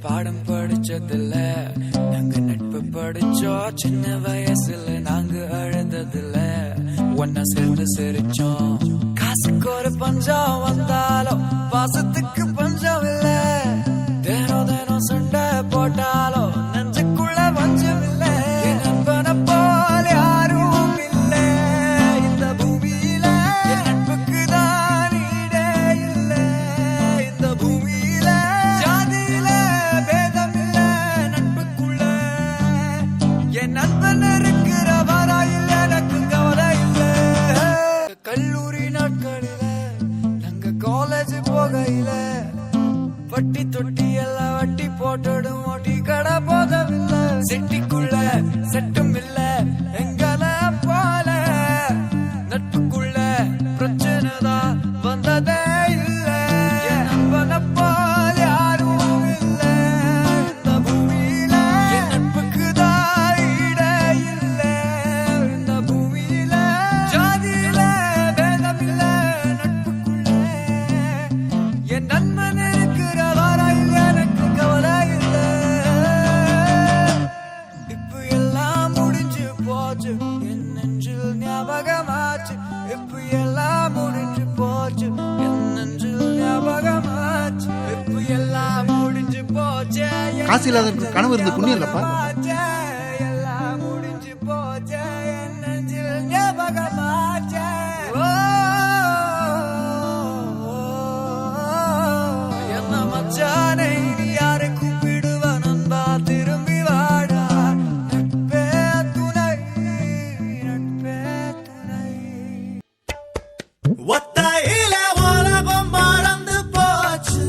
பாடம் படிச்சதில்ல, நாங்க நட்பு படிச்சோம் சின்ன வயசுல, நாங்க அழுததில்ல, ஒன்னா சேர்ந்து சிரிச்சோம். காசுக்கு ஒரு பஞ்சம் வந்தாலும் பாசத்துக்கு பஞ்சம் இல்ல, தினம் தினம் சண்டை போட்டாலும் நெஞ்சுக்குள்ள பஞ்சம் இல்ல. நண்பனை போல யாரும் இல்ல இந்த பூமியில, என் நட்புக்கு தான் ஈடே இல்ல இந்த பூமியில. ஜாதியில பேதம் இல்ல நட்புக்குள்ள, என் நண்பன் இருக்கிற வரையில் எனக்கு கவலை இல்ல. கல்லூரி நாட்களில நாங்க காலேஜ் போகையில, வட்டி தொட்டி எல்லாம் வட்டி போட்டுடும், ஓட்டி கடை போதவில்ல. செட்டிக்குள்ள செட்டும் இல்ல எங்கள போல, நட்புக்குள்ள பிரச்சனை தான் வந்ததே இல்ல. என் நண்பனை போல யாரும் இல்ல இந்த பூமியில, என் நட்புக்கு தான் ஈடே இல்ல இந்த பூமியில. ஜாதியில பேதம் இல்ல நட்புக்குள்ள, என் நண்பன் இருக்கிற வரையில் எனக்கு கவலை இல்ல. இப்ப எல்லாம் முடிஞ்சு போச்சு, என் நெஞ்சில் ஞாபகமாச்சு. இப்ப எல்லாம் முடிஞ்சு போச்சு, என் நெஞ்சில் ஞாபகமாச்சு. இப்ப எல்லாம் முடிஞ்சு போச்சு, காசு இல்லாதவருக்கு கனவு இருந்து புண்ணியம் இல்லப்பா. எல்லாம் முடிஞ்சு போச்சு, என் நெஞ்சில் ஞாபகமாச்சு. என்ன மச்சானை நீ யாரை கூப்பிடுவ நண்பா, திரும்பி வாடா. நட்பே துணை, நட்பே துணை. ஒத்தையில உலகம் மறந்து போச்சு,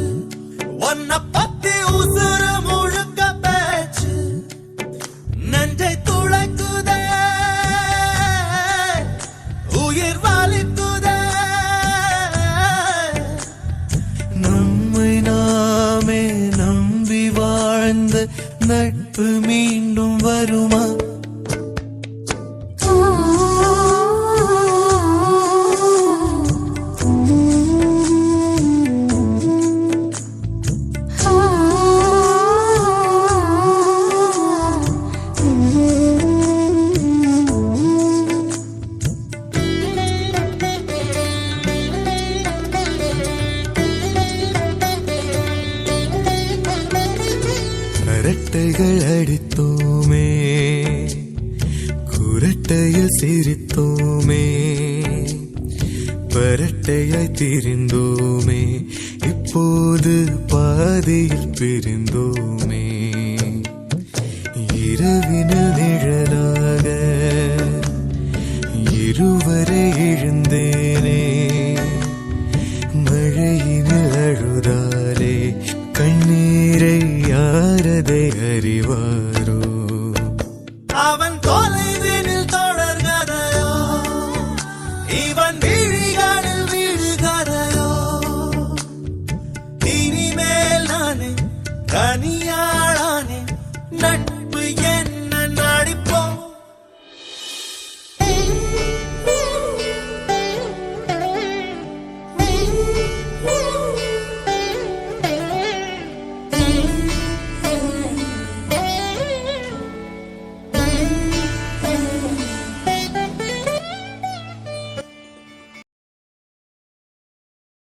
உன்னை பத்தி உசுறு முழுக்க பேச்சு, நெஞ்சை துளைக்குதே உயிர் வலிக்குதே. நம்மை நாமே நம்பி வாழ்ந்த நட்பு மீண்டும் வருமா? அரட்டைகள் அடித்தோமே, குரட்டையில் சிரித்தோமே, பரட்டையாய் திரிந்தோமே, இப்போது பாதையில் பிரிந்தோமே. இரவினில்